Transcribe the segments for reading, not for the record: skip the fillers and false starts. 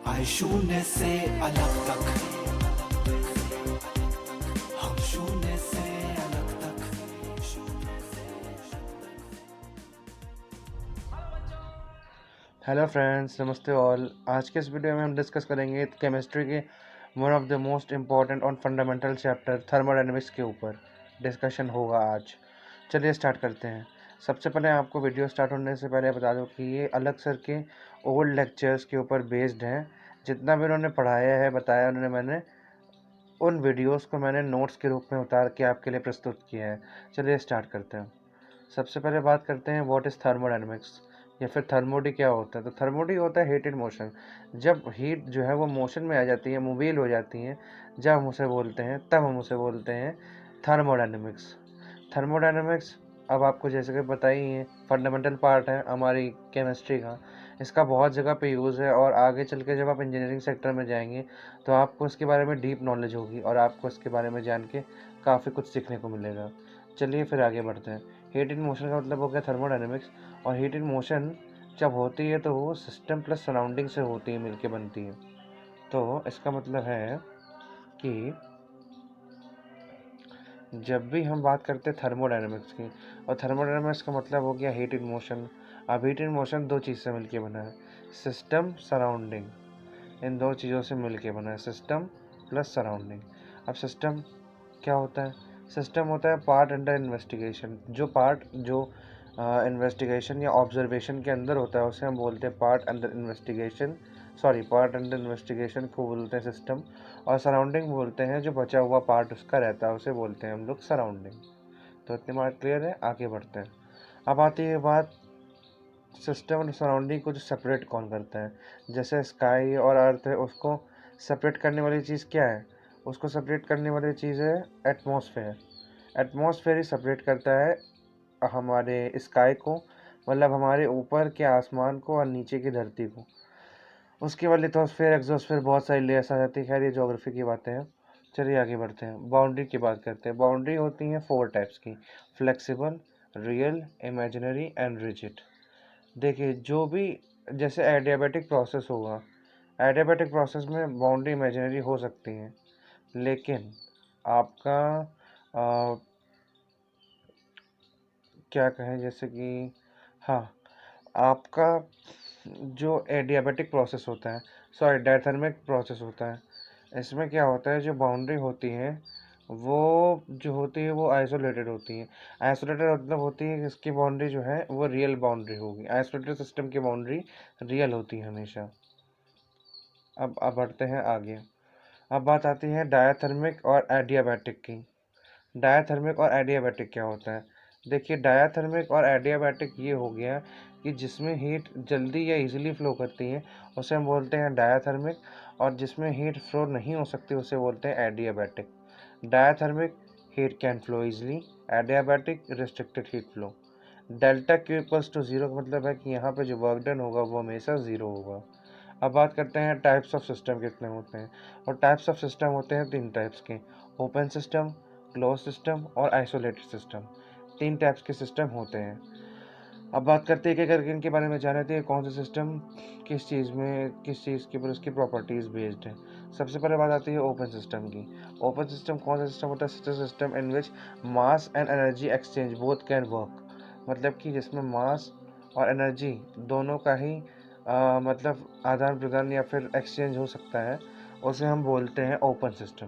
आए शून्य से अलग तक, हम शून्य से अलग तक। हेलो फ्रेंड्स, नमस्ते ऑल। आज के इस वीडियो में हम डिस्कस करेंगे केमिस्ट्री के one of the most important और फंडामेंटल चैप्टर थर्मोडायनेमिक्स के ऊपर डिस्कशन होगा आज। चलिए स्टार्ट करते हैं। सबसे पहले आपको वीडियो स्टार्ट होने से पहले बता दूं कि ये अलग सर के ओल्ड लेक्चर्स के ऊपर बेस्ड हैं। जितना भी उन्होंने पढ़ाया है, बताया उन्होंने, मैंने उन वीडियोस को मैंने नोट्स के रूप में उतार के आपके लिए प्रस्तुत किया है। चलिए स्टार्ट करते हैं। सबसे पहले बात करते हैं व्हाट इज़ थर्मोडायनेमिक्स या फिर थर्मोडी क्या होता है। तो थर्मोडी होता है हीट इन मोशन। जब हीट जो है वो मोशन में आ जाती है, मोबाइल हो जाती है, जब हम उसे बोलते हैं तब हम उसे बोलते हैं थर्मोडायनेमिक्स। थर्मोडायनेमिक्स अब आपको जैसे कि पता ही है, फंडामेंटल पार्ट है हमारी केमिस्ट्री का। इसका बहुत जगह पे यूज़ है और आगे चल के जब आप इंजीनियरिंग सेक्टर में जाएंगे तो आपको इसके बारे में डीप नॉलेज होगी और आपको इसके बारे में जान के काफ़ी कुछ सीखने को मिलेगा। चलिए फिर आगे बढ़ते हैं। हीट इन मोशन का मतलब हो गया थर्मोडायनेमिक्स। और हीट इन मोशन जब होती है तो वो सिस्टम प्लस सराउंडिंग से होती है, मिलके बनती है। तो इसका मतलब है कि जब भी हम बात करते हैं थर्मोडायनेमिक्स की, और थर्मोडायनेमिक्स का मतलब हो गया हीट इन मोशन। अब हीट इन मोशन दो चीज़ से मिलके बना है, सिस्टम सराउंडिंग। इन दो चीज़ों से मिलके बना है, सिस्टम प्लस सराउंडिंग। अब सिस्टम क्या होता है? सिस्टम होता है पार्ट अंडर इन्वेस्टिगेशन। जो पार्ट जो इन्वेस्टिगेशन या ऑब्जर्वेशन के अंदर होता है उसे हम बोलते हैं part under investigation. Part under investigation को बोलते हैं सिस्टम। और सराउंडिंग बोलते हैं जो बचा हुआ पार्ट उसका रहता है, उसे बोलते हैं हम लोग सराउंडिंग। तो इतनी बात क्लियर है, आगे बढ़ते हैं। अब आती है बात सिस्टम और सराउंडिंग को जो सेपरेट कौन करता है। जैसे स्काई और अर्थ है, उसको सेपरेट करने वाली चीज़ क्या है? उसको सेपरेट करने वाली चीज़ है एटमॉस्फेयर। एटमॉस्फेयर ही सेपरेट करता है हमारे स्काई को, मतलब हमारे ऊपर के आसमान को और नीचे की धरती को। उसके बाद लिथोस्फेयर, एक्सोस्फेयर, बहुत सारी लेयर्स आ जाती है। खैर ये ज्योग्राफी की बातें हैं। चलिए आगे बढ़ते हैं, बाउंड्री की बात करते हैं। बाउंड्री होती हैं 4 टाइप्स की, flexible, real, imaginary and rigid. देखिए, जो भी जैसे एडियाबैटिक प्रोसेस होगा, एडियाबैटिक प्रोसेस में बाउंड्री इमेजिनरी हो सकती है, लेकिन आपका क्या कहें, जैसे कि हाँ, आपका जो एडियाबैटिक प्रोसेस होता है, डायथर्मिक प्रोसेस होता है, इसमें क्या होता है, जो बाउंड्री होती है वो जो होती है वो आइसोलेटेड होती है। आइसोलेटेड मतलब होती है कि इसकी बाउंड्री जो है वो रियल बाउंड्री होगी। आइसोलेटेड सिस्टम की बाउंड्री रियल होती है हमेशा। अब बढ़ते हैं आगे। अब बात आती है डायाथर्मिक और एडियाबैटिक की। डायाथर्मिक और एडियाबैटिक क्या होता है? देखिए, डायाथर्मिक और एडियाबैटिक ये हो गया कि जिसमें हीट जल्दी या इजीली फ्लो करती है उसे हम बोलते हैं डायाथर्मिक, और जिसमें हीट फ्लो नहीं हो सकती उसे बोलते हैं adiabatic. Diathermic heat can flow easily, adiabatic restricted heat flow. Delta Q equals to zero का मतलब है कि यहाँ पे जो वर्क डन होगा वो हमेशा ज़ीरो होगा। अब बात करते हैं टाइप्स ऑफ सिस्टम कितने होते हैं। और टाइप्स ऑफ सिस्टम होते हैं 3 टाइप्स के, ओपन सिस्टम, क्लोज सिस्टम और आइसोलेटेड सिस्टम। 3 टाइप्स के सिस्टम होते हैं। अब बात करते हैं कि अगर इनके बारे में जाने थे कौन सा सिस्टम किस चीज़ में, किस चीज़ के ऊपर उसकी प्रॉपर्टीज़ बेस्ड है। सबसे पहले बात आती है ओपन सिस्टम की। ओपन सिस्टम कौन सा सिस्टम होता है? Such system in which mass and energy exchange both can work. मतलब कि जिसमें मास और एनर्जी दोनों का ही मतलब आदान प्रदान या फिर एक्सचेंज हो सकता है, उसे हम बोलते हैं ओपन सिस्टम।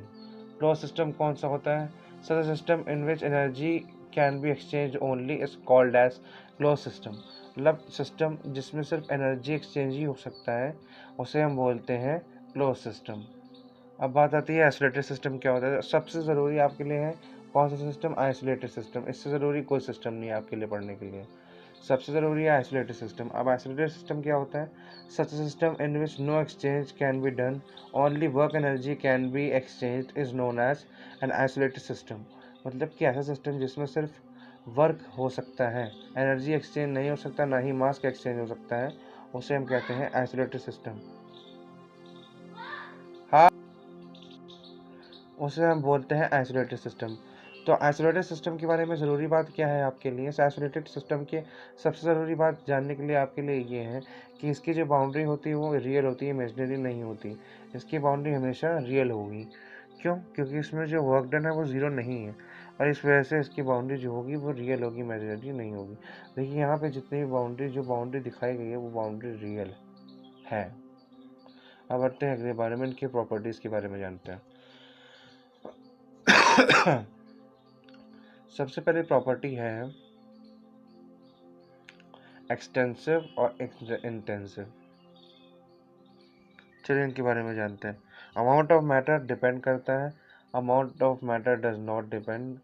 क्लोज सिस्टम कौन सा होता है? Such system in which energy can be exchange only is called as close system. मतलब सिस्टम जिसमें सिर्फ एनर्जी एक्सचेंज ही हो सकता है उसे हम बोलते हैं क्लोज सिस्टम। अब बात आती है आइसोलेटेड सिस्टम क्या होता है। सबसे ज़रूरी आपके लिए है कौन सा सिस्टम? Isolated system. इससे ज़रूरी कोई सिस्टम नहीं है आपके लिए पढ़ने के लिए। सबसे ज़रूरी है आइसोलेटेड सिस्टम। अब आइसोलेटेड सिस्टम क्या होता है? Such system in which no exchange can be done, only work energy can be exchange is known as an isolated system. मतलब कि ऐसा सिस्टम जिसमें सिर्फ वर्क हो सकता है, एनर्जी एक्सचेंज नहीं हो सकता, ना ही मास का एक्सचेंज हो सकता है, उसे हम कहते हैं आइसोलेटेड सिस्टम। हाँ, उसे हम बोलते हैं आइसोलेटेड सिस्टम। तो आइसोलेटेड सिस्टम के बारे में ज़रूरी बात क्या है आपके लिए? आइसोलेटेड सिस्टम के सबसे ज़रूरी बात जानने के लिए आपके लिए ये है कि इसकी जो बाउंड्री होती है वो रियल होती है, इमेजिनरी नहीं होती। इसकी बाउंड्री हमेशा रियल होगी। क्यों? क्योंकि इसमें जो वर्क डन है वो ज़ीरो नहीं है और इस वजह से इसकी बाउंड्री जो होगी वो रियल होगी, इमेजिनरी नहीं होगी। देखिए यहाँ पे जितनी भी जो बाउंड्री दिखाई गई है वो बाउंड्री रियल है। अब बढ़ते हैं अगले बारे में, इनकी प्रॉपर्टीज़ के बारे में जानते हैं। सबसे पहले प्रॉपर्टी है एक्सटेंसिव और इंटेंसिव। चलिए इनके बारे में जानते हैं। अमाउंट ऑफ मैटर डिपेंड करता है, amount of matter does not depend.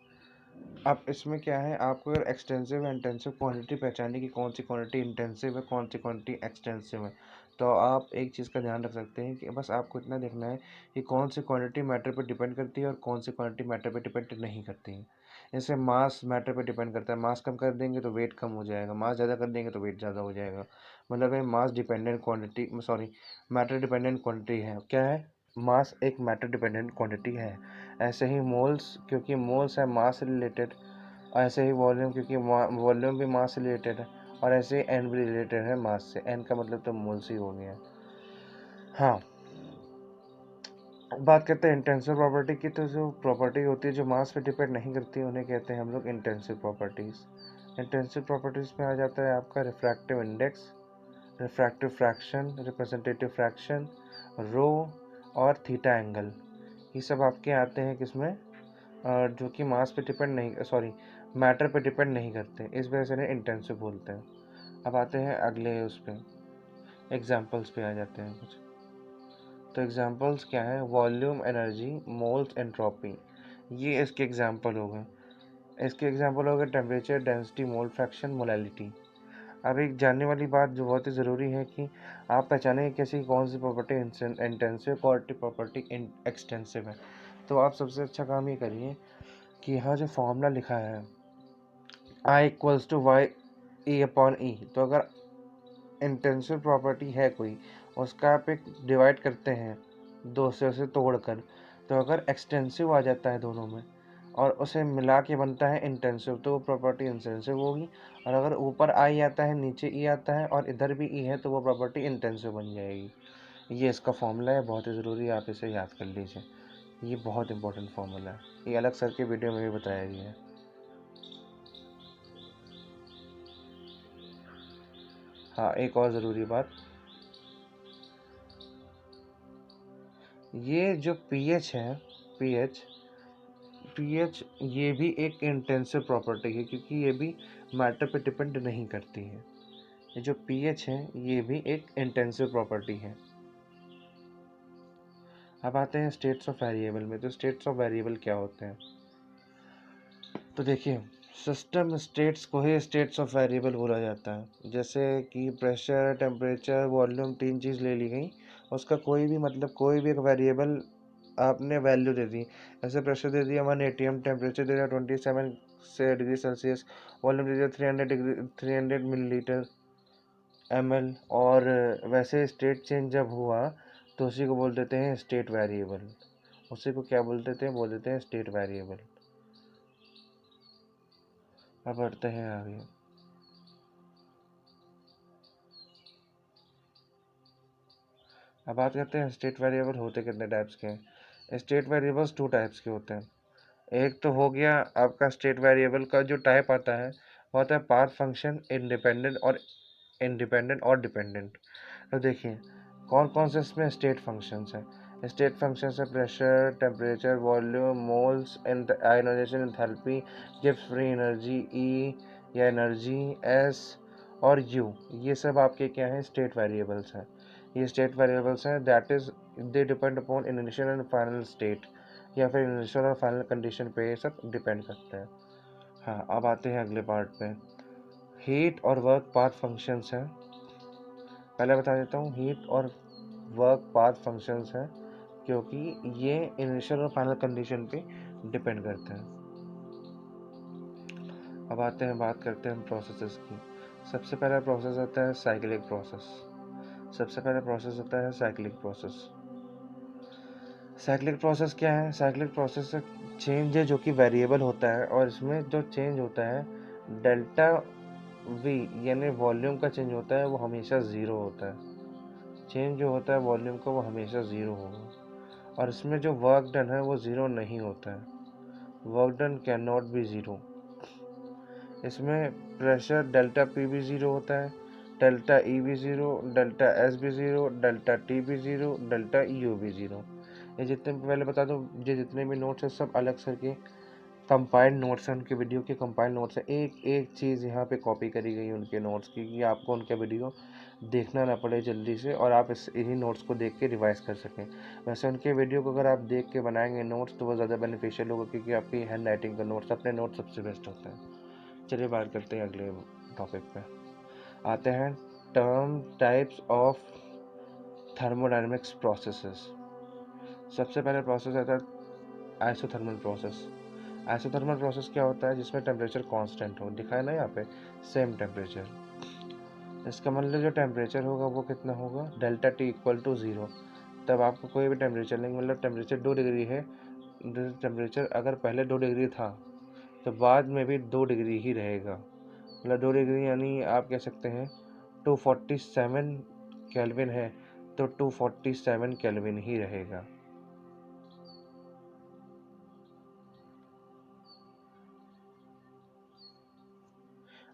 अब इसमें क्या है, आपको अगर एक्सटेंसिव और इंटेंसिव क्वांटिटी पहचाननी कि कौन सी क्वांटिटी इंटेंसिव है, कौन सी क्वांटिटी एक्सटेंसिव है, तो आप एक चीज़ का ध्यान रख सकते हैं कि बस आपको इतना देखना है कि कौन सी क्वांटिटी मैटर पर डिपेंड करती है और कौन सी क्वांटिटी मैटर पर डिपेंड नहीं करती है। जैसे मास मैटर पर डिपेंड करता है, मास कम कर देंगे तो वेट कम हो जाएगा, मास ज़्यादा कर देंगे तो वेट ज़्यादा हो जाएगा। मतलब है mass dependent quantity, sorry, matter dependent quantity है। क्या है? मास एक मैटर डिपेंडेंट क्वांटिटी है। ऐसे ही मोल्स, क्योंकि मोल्स है मास से रिलेटेड, ऐसे ही वॉल्यूम, क्योंकि वॉल्यूम भी मास से रिलेटेड है, और ऐसे ही एन भी रिलेटेड है मास से। एन का मतलब तो मोल्स ही हो गया। हाँ, बात करते हैं इंटेंसिव प्रॉपर्टी की। तो जो प्रॉपर्टी होती है जो मास पे डिपेंड नहीं करती उन्हें कहते हैं हम लोग इंटेंसिव प्रॉपर्टीज़। इंटेंसिव प्रॉपर्टीज़ में आ जाता है आपका refractive index, refractive fraction, representative fraction, rho और थीटा एंगल। ये सब आपके आते हैं किसमें, जो कि मास पे डिपेंड नहीं, सॉरी, मैटर पे डिपेंड नहीं करते, इस वजह से इन्हें इंटेंसिव बोलते हैं। अब आते हैं अगले उस पे, एग्जांपल्स पे आ जाते हैं कुछ। तो एग्जांपल्स क्या है? वॉल्यूम, एनर्जी, मोल्स, एंट्रोपी, ये इसके एग्जांपल हो गए। इसके एग्जांपल हो गए temperature, density, mole fraction, molality. अब एक जानने वाली बात जो बहुत ही ज़रूरी है कि आप पहचानें कैसी कौन सी प्रॉपर्टी इंटेंसिव, कौन सी प्रॉपर्टी एक्सटेंसिव है। तो आप सबसे अच्छा काम ये करिए कि यहाँ जो फॉर्मूला लिखा है I equals to Y E upon E, तो अगर इंटेंसिव प्रॉपर्टी है कोई, उसका आप एक डिवाइड करते हैं दो से उसे तोड़कर, तो अगर एक्सटेंसिव आ जाता है दोनों में और उसे मिला के बनता है इंटेंसिव, तो वो प्रॉपर्टी इंटेंसिव होगी। और अगर ऊपर आई आता है, नीचे ई आता है और इधर भी ई है, तो वो प्रॉपर्टी इंटेंसिव बन जाएगी। ये इसका फॉर्मूला है, बहुत ही ज़रूरी है, आप इसे याद कर लीजिए। ये बहुत इंपॉर्टेंट फॉर्मूला है, ये अलग सर के वीडियो में भी बताया गया है। हाँ, एक और ज़रूरी बात, ये जो पीएच है, पीएच पीएच ये भी एक इंटेंसिव प्रॉपर्टी है, क्योंकि ये भी मैटर पे डिपेंड नहीं करती है। ये जो पीएच है ये भी एक इंटेंसिव प्रॉपर्टी है। अब आते हैं स्टेट्स ऑफ वेरिएबल में। तो स्टेट्स ऑफ वेरिएबल क्या होते हैं? तो देखिए, सिस्टम स्टेट्स को ही स्टेट्स ऑफ वेरिएबल बोला जाता है। जैसे कि प्रेशर, टेम्परेचर, वॉल्यूम, तीन चीज़ ले ली गई, उसका कोई भी मतलब कोई भी एक वेरिएबल आपने वैल्यू दे दी। ऐसे प्रेशर दे दिया 1 atm, टेम्परेचर दे दिया 27 से डिग्री सेल्सियस, वॉल्यूम दे दिया 300 मिलीलीटर ml, और वैसे स्टेट चेंज जब हुआ तो उसी को बोल देते हैं स्टेट वेरिएबल। उसी को क्या बोल देते हैं? बोल देते हैं स्टेट वेरिएबल। अब बढ़ते हैं आगे। अब बात करते हैं स्टेट वेरिएबल होते कितने टाइप्स के हैं। स्टेट वेरिएबल्स 2 टाइप्स के होते हैं। एक तो हो गया आपका स्टेट वेरिएबल का जो टाइप आता है वो आता है पाथ फंक्शन, इंडिपेंडेंट और डिपेंडेंट। तो देखिए कौन कौन से इसमें स्टेट फंक्शंस हैं। स्टेट फंक्शंस है pressure, temperature, volume, moles, ionization, enthalpy, Gibbs free energy, E या एनर्जी, एस और यू। ये सब आपके क्या हैं? स्टेट वेरिएबल्स हैं। ये स्टेट वेरिएबल्स हैं, that is they depend upon initial and final state, या फिर इनिशियल और फाइनल कंडीशन पे ये सब डिपेंड करते हैं। हाँ, अब आते हैं अगले पार्ट पे। हीट और वर्क पाथ फंक्शंस हैं। पहले बता देता हूँ, हीट और वर्क पाथ फंक्शंस हैं क्योंकि ये इनिशियल और फाइनल कंडीशन पे डिपेंड करते हैं। अब आते हैं, बात करते हैं प्रोसेसेस की। सबसे पहला प्रोसेस होता है साइक्लिक प्रोसेस। सबसे पहला प्रोसेस होता है साइक्लिक प्रोसेस। साइक्लिक प्रोसेस क्या है? साइक्लिक प्रोसेस चेंज है जो कि वेरिएबल होता है, और इसमें जो चेंज होता है डेल्टा वी यानी वॉल्यूम का चेंज होता है, वो हमेशा ज़ीरो होता है। चेंज जो होता है वॉल्यूम का वो हमेशा ज़ीरो होगा, और इसमें जो वर्क डन है वो ज़ीरो नहीं होता है। Work done can not be zero. इसमें प्रेशर डेल्टा पी भी ज़ीरो होता है, डेल्टा ई भी ज़ीरो, डेल्टा एस भी ज़ीरो, डेल्टा टी भी ज़ीरो, डेल्टा यू भी ज़ीरो। ये जितने पहले बता दूं, ये जितने भी नोट्स हैं सब अलग सर के कंपाइल्ड नोट्स हैं, उनके वीडियो के कंपाइल्ड नोट्स हैं। एक एक चीज़ यहाँ पे कॉपी करी गई है उनके नोट्स की, कि आपको उनका वीडियो देखना ना पड़े जल्दी से, और आप इन्हीं नोट्स को देख के रिवाइज कर सकें। वैसे उनके वीडियो को अगर आप देख के बनाएंगे नोट्स तो वो ज़्यादा बेनिफिशियल होगा, क्योंकि आपकी हैंड राइटिंग का नोट्स, अपने नोट्स सबसे बेस्ट होते हैं। चलिए बात करते हैं अगले टॉपिक पे आते हैं। Term types of thermodynamics processes. सबसे पहले प्रोसेस आता है आइसोथर्मल प्रोसेस। आइसोथर्मल प्रोसेस क्या होता है? जिसमें टेम्परेचर कांस्टेंट हो, दिखा है ना यहाँ पे सेम टेम्परेचर। इसका मतलब जो टेम्परेचर होगा वो कितना होगा? Delta T equal to zero. तब आपको कोई भी टेम्परेचर लेंगे, मतलब टेम्परेचर 2 डिग्री है, टेम्परेचर अगर पहले 2 डिग्री था तो बाद में भी 2 डिग्री ही रहेगा। मतलब 2 डिग्री यानी आप कह सकते हैं 247 केल्विन है तो 247 केल्विन ही रहेगा।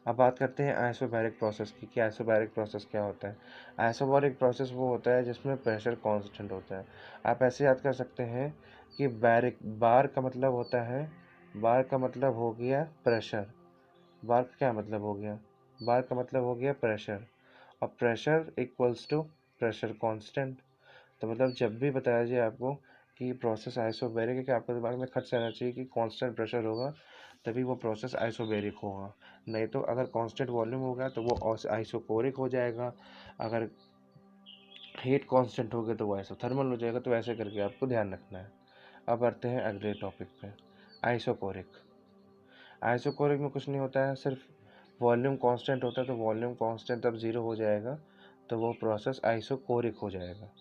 अब बात करते हैं आइसोबैरिक प्रोसेस की, कि आइसोबैरिक प्रोसेस क्या होता है। आइसोबैरिक प्रोसेस वो होता है जिसमें प्रेशर कांस्टेंट होता है। आप ऐसे याद कर सकते हैं कि बैरिक, बार का मतलब होता है, बार का मतलब हो गया प्रेशर। बार का क्या मतलब हो गया? बार का मतलब हो गया प्रेशर, और pressure equals to pressure constant. तो मतलब जब भी बताया जाए आपको कि प्रोसेस आइसोबैरिक है, कि आपके दिमाग में खट से आना चाहिए कि कांस्टेंट प्रेशर होगा तभी वो प्रोसेस आइसोबैरिक होगा। नहीं तो अगर कांस्टेंट वॉल्यूम होगा तो वो आइसोकोरिक हो जाएगा, अगर हीट कांस्टेंट हो गया तो वो आइसोथर्मल हो जाएगा। तो ऐसे करके आपको ध्यान रखना है। अब बढ़ते हैं अगले टॉपिक पे, आइसोकोरिक। आइसोकोरिक में कुछ नहीं होता है, सिर्फ वॉल्यूम कांस्टेंट होता है, तो वॉल्यूम कांस्टेंट तब ज़ीरो हो जाएगा तो वो प्रोसेस आइसोकोरिक हो जाएगा।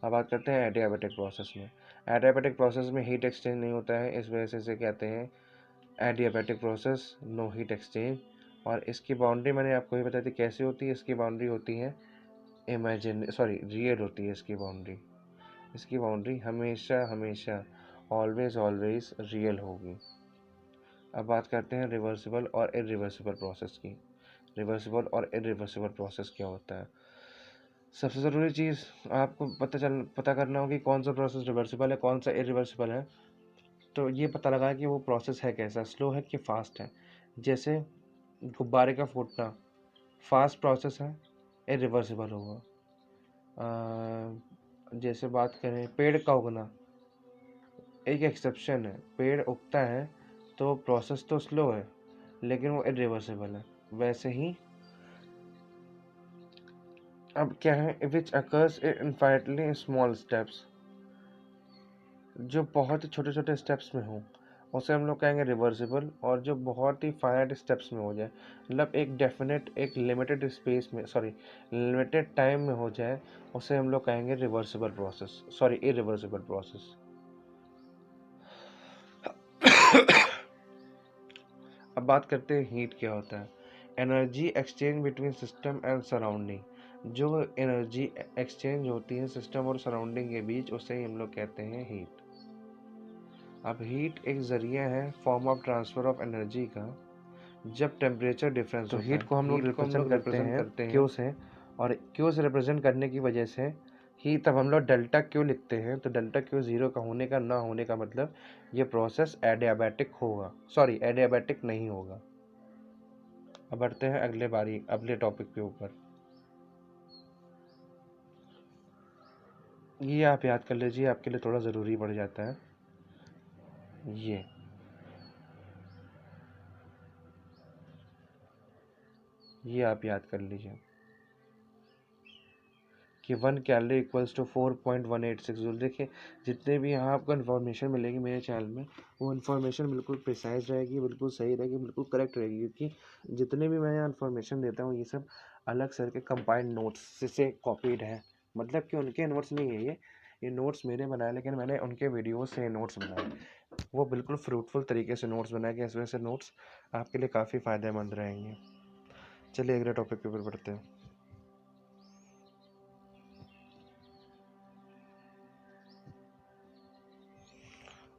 अब बात करते हैं एडियाबैटिक प्रोसेस में। एडियाबैटिक प्रोसेस में हीट एक्सचेंज नहीं होता है, इस वजह से इसे कहते हैं adiabatic process, no heat exchange. और इसकी बाउंड्री मैंने आपको ही बताई थी कैसे होती है। इसकी बाउंड्री होती है रियल होती है इसकी बाउंड्री। इसकी बाउंड्री हमेशा हमेशा ऑलवेज ऑलवेज रियल होगी। अब बात करते हैं रिवर्सिबल और इरिवर्सिबल प्रोसेस की। रिवर्सिबल और इरिवर्सिबल प्रोसेस क्या होता है? सबसे ज़रूरी चीज़ आपको पता करना होगी कौन सा प्रोसेस रिवर्सिबल है, कौन सा इरिवर्सिबल है। तो ये पता लगा कि वो प्रोसेस है कैसा, स्लो है कि फास्ट है। जैसे गुब्बारे का फूटना फास्ट प्रोसेस है, इरिवर्सिबल होगा। जैसे बात करें पेड़ का उगना, एक एक्सेप्शन है, पेड़ उगता है तो प्रोसेस तो स्लो है लेकिन वो इरिवर्सिबल है। वैसे ही अब क्या है, which occurs infinitely small steps, जो बहुत ही छोटे छोटे स्टेप्स में हो उसे हम लोग कहेंगे रिवर्सिबल, और जो बहुत ही फाइनाइट स्टेप्स में हो जाए, मतलब एक डेफिनेट एक लिमिटेड स्पेस में लिमिटेड टाइम में हो जाए, उसे हम लोग कहेंगे रिवर्सिबल प्रोसेस, इरिवर्सिबल प्रोसेस। अब बात करते हैं हीट क्या होता है। Energy exchange between system and surrounding, जो एनर्जी एक्सचेंज होती है सिस्टम और सराउंडिंग के बीच, उसे ही हम लोग कहते हैं हीट। अब हीट एक जरिया है form of transfer of energy का जब टेम्परेचर डिफरेंस होता है। तो हीट को हम लोग रिप्रेजेंट करते हैं क्यू से, और क्यू से रिप्रेजेंट करने की वजह से ही तब हम लोग डेल्टा क्यू लिखते हैं। तो डेल्टा क्यू ज़ीरो का होने का ना होने का मतलब ये प्रोसेस एडियाबैटिक होगा, एडियाबैटिक नहीं होगा। अब बढ़ते हैं अगले टॉपिक के ऊपर। ये आप याद कर लीजिए, आपके लिए थोड़ा ज़रूरी पड़ जाता है। ये आप याद कर लीजिए कि 1 कैलोरी इक्वल्स टू 4.186 जूल। देखिए जितने भी यहाँ आपको इन्फॉर्मेशन मिलेगी मेरे चैनल में, वो इन्फॉर्मेशन बिल्कुल प्रिसाइज रहेगी, बिल्कुल सही रहेगी, बिल्कुल करेक्ट रहेगी, क्योंकि जितने भी मैं यहाँ इन्फॉर्मेशन देता हूँ ये सब अलग सर के कंपाइल्ड नोट्स से कॉपीड है। मतलब कि उनके नोट्स नहीं है ये नोट्स मेरे बनाए, लेकिन मैंने उनके वीडियो से नोट्स बनाए। वो बिल्कुल फ्रूटफुल तरीके से नोट्स बनाए कि इस वजह से नोट्स आपके लिए काफ़ी फ़ायदेमंद रहेंगे। चलिए अगले टॉपिक के ऊपर बढ़ते हैं।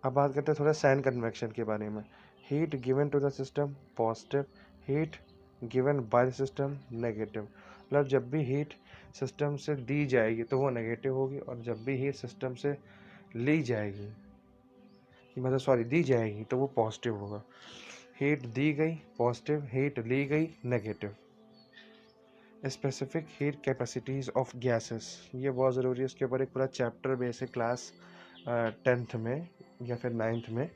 अब बात करते हैं थोड़ा साइन कन्वेक्शन के बारे में। Heat given to the system positive, heat given by the system negative. मतलब जब भी हीट सिस्टम से दी जाएगी तो वो नेगेटिव होगी, और जब भी हीट सिस्टम से ली जाएगी, मतलब सॉरी दी जाएगी, तो वो पॉजिटिव होगा। हीट दी गई पॉजिटिव, हीट ली गई negative. Specific heat capacities of gases, ये बहुत ज़रूरी है। इसके ऊपर एक पूरा चैप्टर बेसिक क्लास 10th में या फिर 9th में,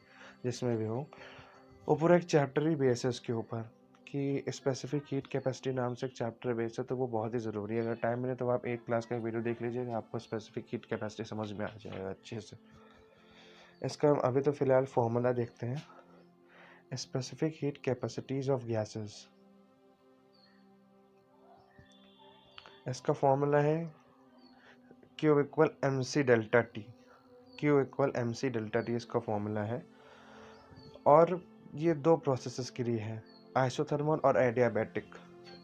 जिसमें भी हो, वो पूरा एक चैप्टर ही बेस है उसके ऊपर कि स्पेसिफिक हीट कैपेसिटी नाम से एक चैप्टर बेस है। तो वो बहुत ही ज़रूरी है। अगर टाइम मिले तो आप एक क्लास का वीडियो देख लीजिएगा, आपको स्पेसिफिक हीट कैपेसिटी समझ में आ जाएगा अच्छे से। इसका अभी तो फ़िलहाल फॉर्मूला देखते हैं। Specific heat capacities of gases, इसका फॉर्मूला है Q equal MC delta T. Q equal MC delta T इसका फॉर्मूला है। और ये दो प्रोसेसेस के लिए है, आइसोथर्मल और एडियाबैटिक।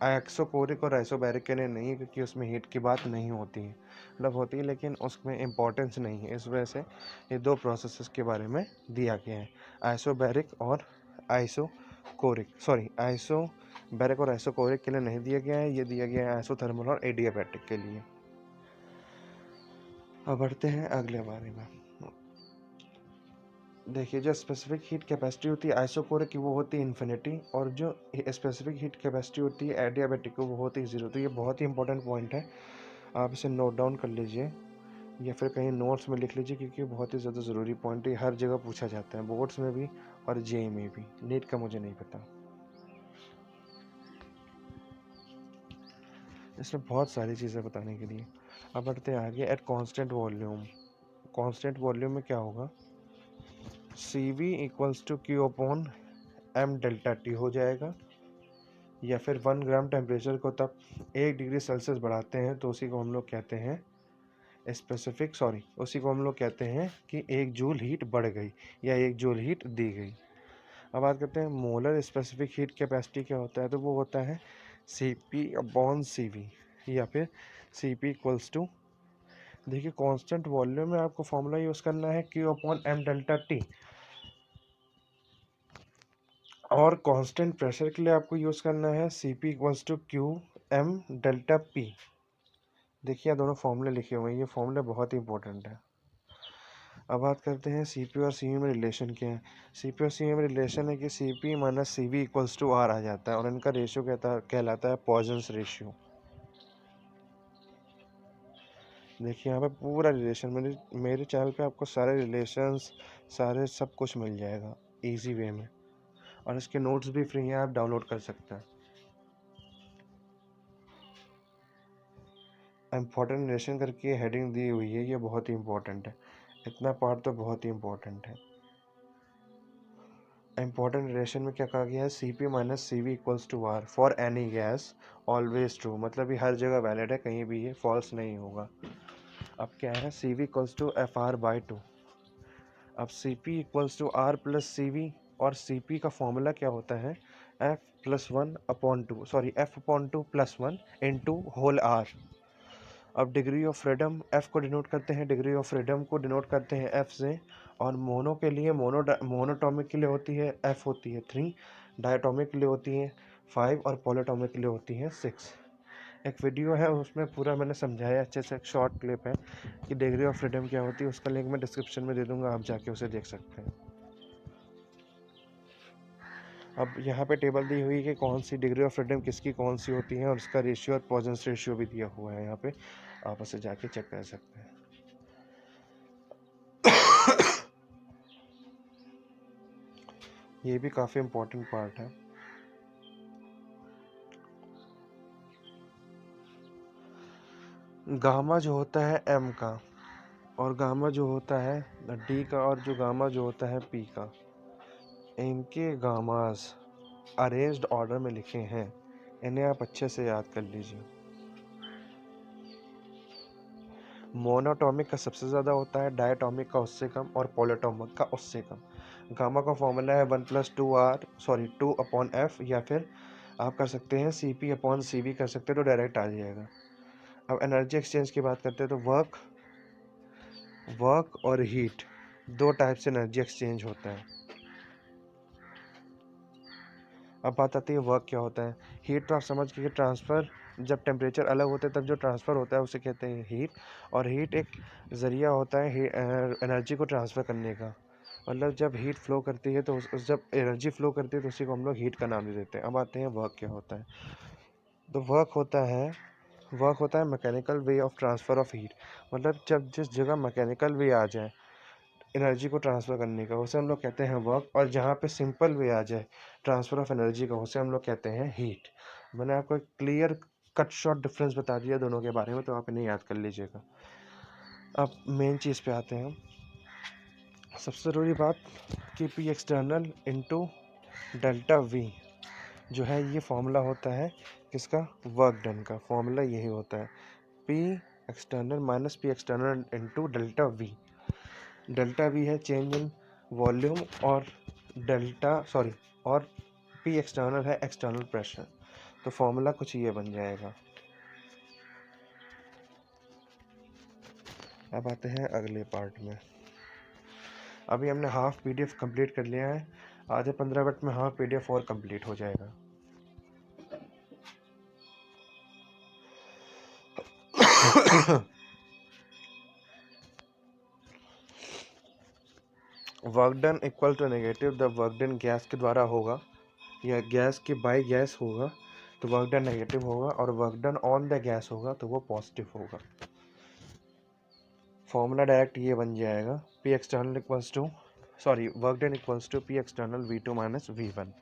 आइसोकोरिक और आइसोबैरिक के लिए नहीं, क्योंकि उसमें हीट की बात नहीं होती है, मतलब होती है लेकिन उसमें इम्पोर्टेंस नहीं है। इस वजह से ये दो प्रोसेसेस के बारे में दिया गया है, आइसोबैरिक और आइसोबैरिक और आइसोकोरिक के लिए नहीं दिया गया है। ये दिया गया है आइसोथर्मल और एडियाबैटिक के लिए। अब बढ़ते हैं अगले बारे में। देखिए, जो स्पेसिफिक हीट कैपेसिटी होती है आइसोकोरिक की, वो होती है इन्फिनिटी, और जो स्पेसिफिक हीट कैपेसिटी होती है एडियाबैटिक की, वो होती है ज़ीरो। तो ये बहुत ही इंपॉर्टेंट पॉइंट है, आप इसे नोट डाउन कर लीजिए या फिर कहीं नोट्स में लिख लीजिए, क्योंकि बहुत ही ज़्यादा ज़रूरी पॉइंट है। हर जगह पूछा जाता है, बोर्ड्स में भी और जेईई में भी। नीट का मुझे नहीं पता, इसमें बहुत सारी चीज़ें बताने के लिए। अब बढ़ते हैं आगे। At constant volume, constant volume में क्या होगा, CV equals to Q upon M delta T हो जाएगा। या फिर 1 ग्राम टेम्परेचर को तब 1 डिग्री सेल्सियस बढ़ाते हैं तो उसी को हम लोग कहते हैं उसी को हम लोग कहते हैं कि 1 जूल हीट बढ़ गई या 1 जूल हीट दी गई। अब बात करते हैं मोलर स्पेसिफिक हीट कैपेसिटी क्या होता है। तो वो होता है CP अपॉन CV, या फिर CP इक्वल्स टू, देखिए कांस्टेंट वॉल्यूम में आपको फॉर्मूला यूज़ करना है Q upon M delta T, और कांस्टेंट प्रेशर के लिए आपको यूज़ करना है CP equals to QM delta P। देखिए ये दोनों फॉर्मूले लिखे हुए हैं, ये फॉर्मूले बहुत ही इंपॉर्टेंट है। अब बात करते हैं CP और CV में रिलेशन क्या है। CP और CV में रिलेशन है कि CP minus CV equals to R आ जाता है, और इनका रेशियो कहलाता है पॉइजन्स रेशियो। देखिए यहाँ पे पूरा रिलेशन, मेरे चैनल पे आपको सारे रिलेशंस, सारे सब कुछ मिल जाएगा इजी वे में, और इसके नोट्स भी फ्री हैं, आप डाउनलोड कर सकते हैं। इम्पोर्टेंट रिलेशन करके हेडिंग दी हुई है, ये बहुत ही इंपॉर्टेंट है। इतना पार्ट तो बहुत ही इंपॉर्टेंट है। इम्पोर्टेंट रिलेशन में क्या कहा गया है, CP minus CV equals to R for any gas always true, मतलब ये हर जगह वैलिड है, कहीं भी ये फॉल्स नहीं होगा। अब क्या है, CV इक्वल्स टू FR/2। अब CP equals to R plus CV, और CP का फॉर्मूला क्या होता है, F/2 plus 1 into whole R। अब डिग्री ऑफ फ्रीडम, F को डिनोट करते हैं, डिग्री ऑफ फ्रीडम को डिनोट करते हैं F से। और मोनो के लिए, मोनोटॉमिक के लिए होती है F होती है 3, डायटोमिक के लिए होती है 5, और पॉलीटॉमिक के लिए होती है 6। एक वीडियो है उसमें पूरा मैंने समझाया अच्छे से, एक शॉर्ट क्लिप है कि डिग्री ऑफ फ्रीडम क्या होती है, उसका लिंक मैं डिस्क्रिप्शन में दे दूंगा, आप जाके उसे देख सकते हैं। अब यहाँ पे टेबल दी हुई है कि कौन सी डिग्री ऑफ फ्रीडम किसकी कौन सी होती है, और उसका रेशियो और पॉइजन्स रेशियो भी दिया हुआ है यहाँ पे, आप उसे जाके चेक कर सकते हैं। ये भी काफ़ी इम्पोर्टेंट पार्ट है। गामा जो होता है M का, और गामा जो होता है D का, और जो गामा जो होता है P का, इनके गामास अरेंज्ड ऑर्डर में लिखे हैं, इन्हें आप अच्छे से याद कर लीजिए। मोनोटॉमिक का सबसे ज़्यादा होता है, डायटॉमिक का उससे कम और पॉलीटॉमिक का उससे कम। गामा का फॉर्मूला है 2/F, या फिर आप कर सकते हैं CP/CV कर सकते हैं, तो डायरेक्ट आ जाएगा। अब एनर्जी एक्सचेंज की बात करते हैं तो वर्क और हीट, दो टाइप से एनर्जी एक्सचेंज होता है। अब बात आती है वर्क क्या होता है। हीट तो आप समझ गए कि ट्रांसफ़र, जब टेम्परेचर अलग होते हैं तब जो ट्रांसफ़र होता है उसे कहते हैं हीट। और हीट एक ज़रिया होता है एनर्जी को ट्रांसफ़र करने का। मतलब जब हीट फ्लो करती है तो जब एनर्जी फ्लो करती है तो उसी को हम लोग हीट का नाम दे देते हैं। अब आते हैं वर्क क्या होता है। तो वर्क होता है mechanical way of transfer of heat. मतलब जब जिस जगह मैकेनिकल वे आ जाए एनर्जी को ट्रांसफ़र करने का, उसे हम लोग कहते हैं वर्क। और जहाँ पे सिंपल वे आ जाए ट्रांसफ़र ऑफ एनर्जी का, उसे हम लोग कहते हैं हीट। मैंने आपको एक क्लियर कट शॉर्ट डिफरेंस बता दिया दोनों के बारे में, तो आप इन्हें याद कर लीजिएगा। अब मेन चीज़ पे आते हैं। सबसे ज़रूरी बात कि P external into delta we जो है, ये फॉर्मूला होता है किसका, वर्क डन का। फॉर्मूला यही होता है P external minus P external into delta we. Delta we है चेंज इन वॉल्यूम, और और पी एक्सटर्नल है एक्सटर्नल प्रेशर। तो फॉर्मूला कुछ ये बन जाएगा। अब आते हैं अगले पार्ट में। अभी हमने हाफ PDF कंप्लीट कर लिया है, आधे 15 मिनट में हाफ PDF और कंप्लीट हो जाएगा। Work done equal to negative, the work done gas के द्वारा होगा या गैस के बाय गैस होगा तो वर्क डन नेगेटिव होगा, और work done on the gas होगा तो वो पॉजिटिव होगा। फॉर्मूला डायरेक्ट ये बन जाएगा P external equals to work done equals to P external V2 minus V1।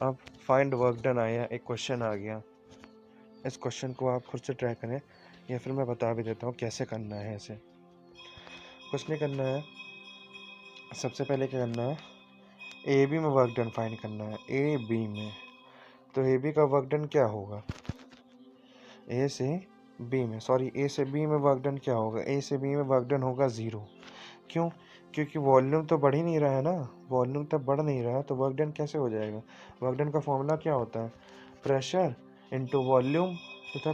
अब फाइंड वर्क डन आया, एक क्वेश्चन आ गया। इस क्वेश्चन को आप खुद से ट्राई करें, या फिर मैं बता भी देता हूँ कैसे करना है। इसे कुछ नहीं करना है, सबसे पहले क्या करना है, ए बी में वर्क डन फाइंड करना है। ए बी में, तो ए बी का वर्क डन क्या होगा, ए से बी में वर्क डन क्या होगा, ए से बी में वर्क डन होगा 0। क्यों, क्योंकि वॉल्यूम तो बढ़ ही नहीं रहा है ना, वॉल्यूम तब बढ़ नहीं रहा है, तो वर्क डन कैसे हो जाएगा। वर्क डन का फॉर्मूला क्या होता है, प्रेशर इनटू वॉल्यूम, तथा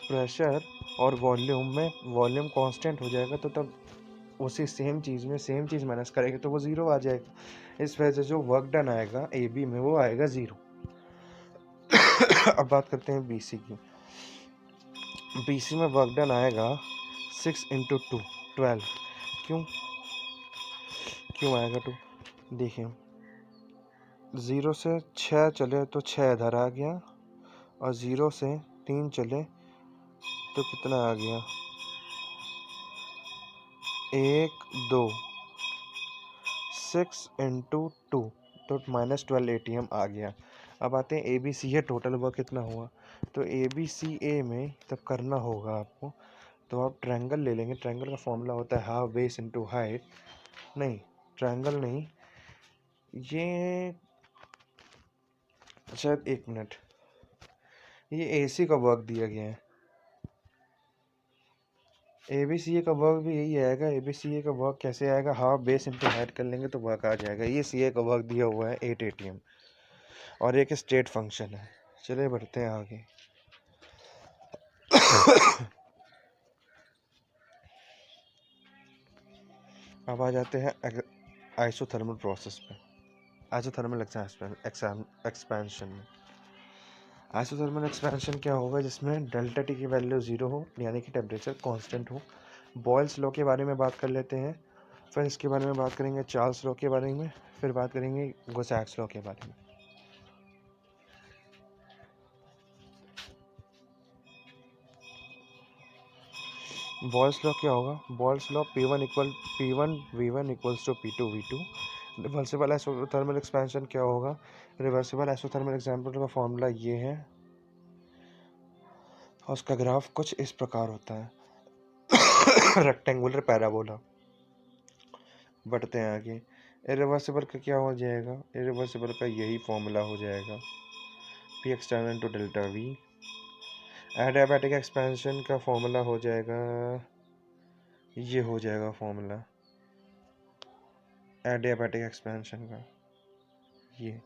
प्रेशर और वॉल्यूम में वॉल्यूम कांस्टेंट हो जाएगा, तो तब उसी सेम चीज़ में सेम चीज़ माइनस करेंगे तो वो 0 आ जाएगा। इस वजह से जो वर्क डन आएगा ए बी में वो आएगा 0। अब बात करते हैं BC की। BC में वर्क डन आएगा 6 इंटू 2 12। क्यों आएगा 2, देखिए 0 से 6 चले तो 6 इधर आ गया, और 0 से 3 चले तो कितना आ गया, 1 2 6 इंटू 2 तो -12 ATM आ गया। अब आते हैं ABC है, टोटल वर्क कितना हुआ। तो ABCA में तब करना होगा आपको, तो आप ट्रायंगल ले लेंगे। ट्रायंगल का फॉर्मूला होता है हाफ बेस इंटू हाइट। नहीं, ट्रायंगल नहीं, ये शायद 1 मिनट, ये AC का वर्क दिया गया है। ABCA का वर्क भी यही आएगा। ABCA का वर्क कैसे आएगा, हाफ बेस इंटू हाइट कर लेंगे तो वर्क आ जाएगा। ये CA का वर्क दिया हुआ है 8 ATM, और एक स्टेट फंक्शन है। चलिए बढ़ते हैं आगे। अब आ जाते हैं आइसोथर्मल प्रोसेस पे, आइसोथर्मल एक्सपेंशन में। आइसोथर्मल एक्सपेंशन क्या होगा, जिसमें डेल्टा टी की वैल्यू 0 हो, यानी कि टेम्परेचर कांस्टेंट हो। बॉयल्स लॉ के बारे में बात कर लेते हैं, फिर इसके बारे में बात करेंगे चार्ल्स लॉ के बारे में, फिर बात करेंगे गोसैक्स लॉ के बारे में। बॉयल्स लॉ क्या होगा, Boyle's law P1 V1 equals to P2 V2। Reversible isothermal expansion क्या होगा, रिवर्सिबल आइसोथर्मल एक्सपेंशन का फॉर्मूला ये है, और उसका ग्राफ कुछ इस प्रकार होता है रेक्टेंगुलर पैराबोला। बढ़ते हैं आगे। इरिवर्सिबल का क्या हो जाएगा, इरिवर्सिबल का यही फॉर्मूला हो जाएगा P external to delta V. Adiabatic expansion का फॉर्मूला हो जाएगा, ये हो जाएगा फॉर्मूला एडियाबैटिक एक्सपेंशन का, ये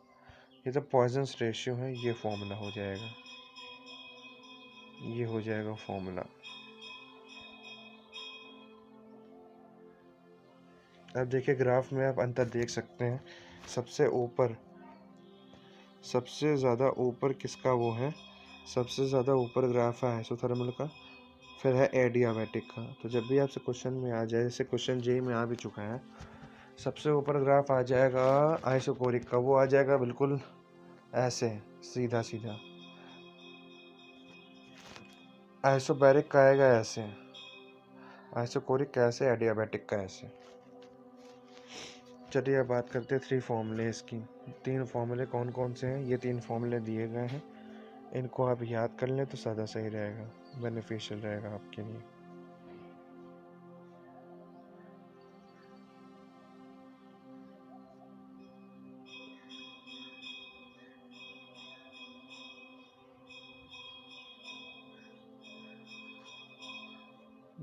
तो पॉइजन्स रेशियो है, ये फॉर्मूला हो जाएगा, ये हो जाएगा फॉर्मूला। अब देखिए ग्राफ में आप अंतर देख सकते हैं, सबसे ऊपर सबसे ज़्यादा ऊपर किसका वो है, सबसे ज़्यादा ऊपर ग्राफ है आइसोथर्मल का, फिर है एडियाबैटिक का। तो जब भी आपसे क्वेश्चन में आ जाए, जैसे क्वेश्चन जेई में आ भी चुका है, सबसे ऊपर ग्राफ आ जाएगा आइसोकोरिक का, वो आ जाएगा बिल्कुल ऐसे सीधा सीधा। आइसोबैरिक का आएगा ऐसे, आइसोकोरिक का ऐसे, एडियाबैटिक का ऐसे। चलिए अब बात करते हैं 3 फॉर्मूलेस की। 3 फॉर्मूले कौन कौन से हैं, ये 3 फॉर्मूले दिए गए हैं, इनको आप याद कर लें तो ज़्यादा सही रहेगा, बेनिफिशियल रहेगा आपके लिए।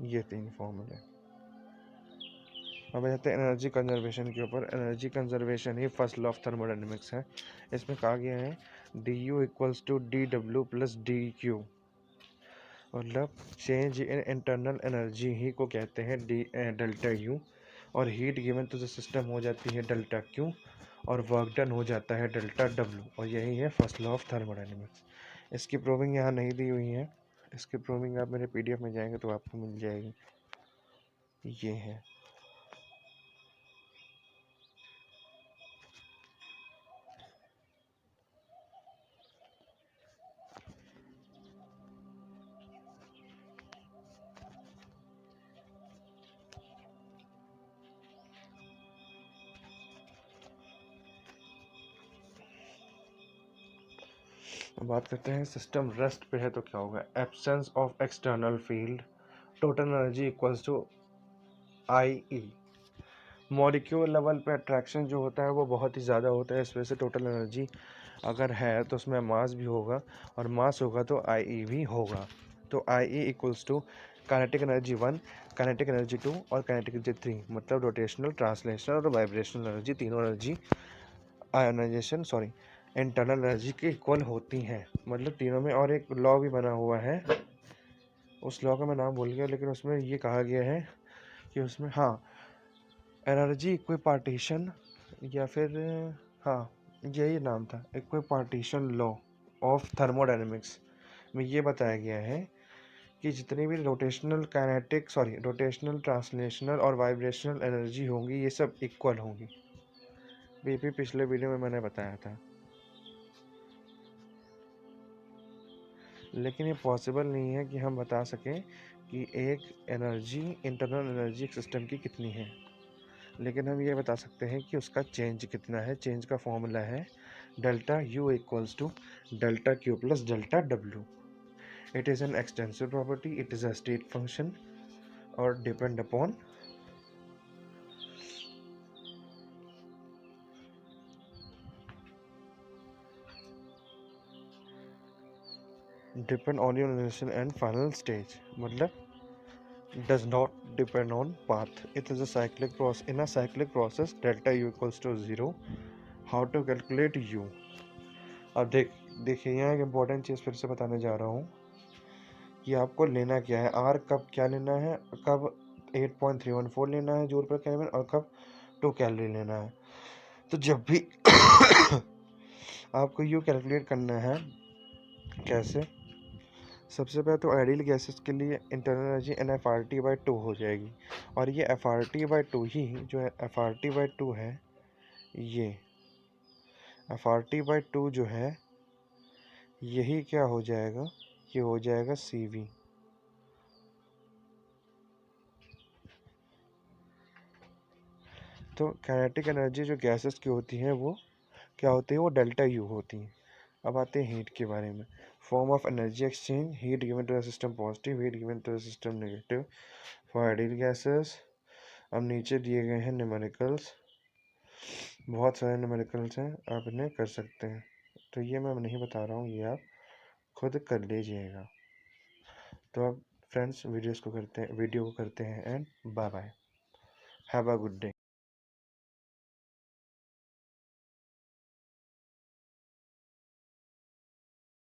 ये 3 फॉर्मूले। अब आते हैं एनर्जी कंजर्वेशन के ऊपर। एनर्जी कंजर्वेशन ही फर्स्ट लॉ ऑफ थर्मोडायनेमिक्स है। इसमें कहा गया है D U equals to D W plus D Q, मतलब चेंज इन इंटरनल एनर्जी ही को कहते हैं डी डेल्टा यू, और heat given to the system हो जाती है डेल्टा क्यू, और वर्क डन हो जाता है डेल्टा डब्ल्यू, और यही है फर्स्ट लॉ ऑफ थर्मोडायनेमिक्स। इसकी प्रूविंग यहाँ नहीं दी हुई है, इसकी प्रूविंग आप मेरे पीडीएफ में जाएंगे तो आपको मिल जाएगी, ये है। बात करते हैं सिस्टम रेस्ट पे है तो क्या होगा। Absence of external field, total energy equals to I E. Molecule level पे अट्रैक्शन जो होता है वो बहुत ही ज़्यादा होता है, इस वजह से टोटल एनर्जी अगर है तो उसमें मास भी होगा, और मास होगा तो आई ई भी होगा। तो I E equals to kinetic energy 1, kinetic energy 2 और काइनेटिक एनर्जी 3, मतलब रोटेशनल, ट्रांसलेशनल और वाइब्रेशनल एनर्जी, तीनों energy ionization sorry internal energy के इक्वल होती हैं। मतलब तीनों में, और एक लॉ भी बना हुआ है, उस लॉ का मैं नाम भूल गया, लेकिन उसमें ये कहा गया है कि उसमें, हाँ, एनर्जी इक्विपार्टीशन, या फिर, हाँ, यही नाम था, इक्विपार्टीशन लॉ ऑफ थर्मोडायनेमिक्स में ये बताया गया है कि जितनी भी रोटेशनल काइनेटिक रोटेशनल, ट्रांसलेशनल और वाइब्रेशनल एनर्जी होंगी, ये सब इक्वल होंगी। बीपी पिछले वीडियो में मैंने बताया था, लेकिन ये पॉसिबल नहीं है कि हम बता सकें कि एक एनर्जी, इंटरनल एनर्जी एक सिस्टम की कितनी है, लेकिन हम ये बता सकते हैं कि उसका चेंज कितना है। चेंज का फॉर्मूला है delta U equals to delta Q plus delta W. It is an extensive property, it is a state function और depend upon ionization and final stage, मतलब does not depend on path. It is a cyclic process. In a cyclic process, delta u equals to 0. How to calculate u? अब देखिए यहाँ एक important चीज़ फिर से बताने जा रहा हूँ कि आपको लेना क्या है, आर कब क्या लेना है, कब 8.314 लेना है जूल पर केल्विन, और कब 2 कैलोरी लेना है। तो जब भी आपको यू कैलकुलेट करना है, कैसे, सबसे पहले तो आइडियल गैसेस के लिए इंटरनल एनर्जी NFRT/2 हो जाएगी, और ये FRT/2 ही जो है, FRT/2 है, ये FRT/2 जो है, यही क्या हो जाएगा, ये हो जाएगा CV। तो काइनेटिक एनर्जी जो गैसेस की होती है वो क्या होती है, वो डेल्टा यू होती है। अब आते हैं हीट के बारे में। Form of energy exchange, heat given to the system positive, heat given to the system negative for ideal gases. अब नीचे दिए गए हैं न्यूमेरिकल्स, बहुत सारे न्यूमेरिकल्स हैं, आप इन्हें कर सकते हैं। तो ये मैं नहीं बता रहा हूँ, ये आप खुद कर लीजिएगा। तो अब फ्रेंड्स वीडियो को करते हैं and bye bye, have a good day.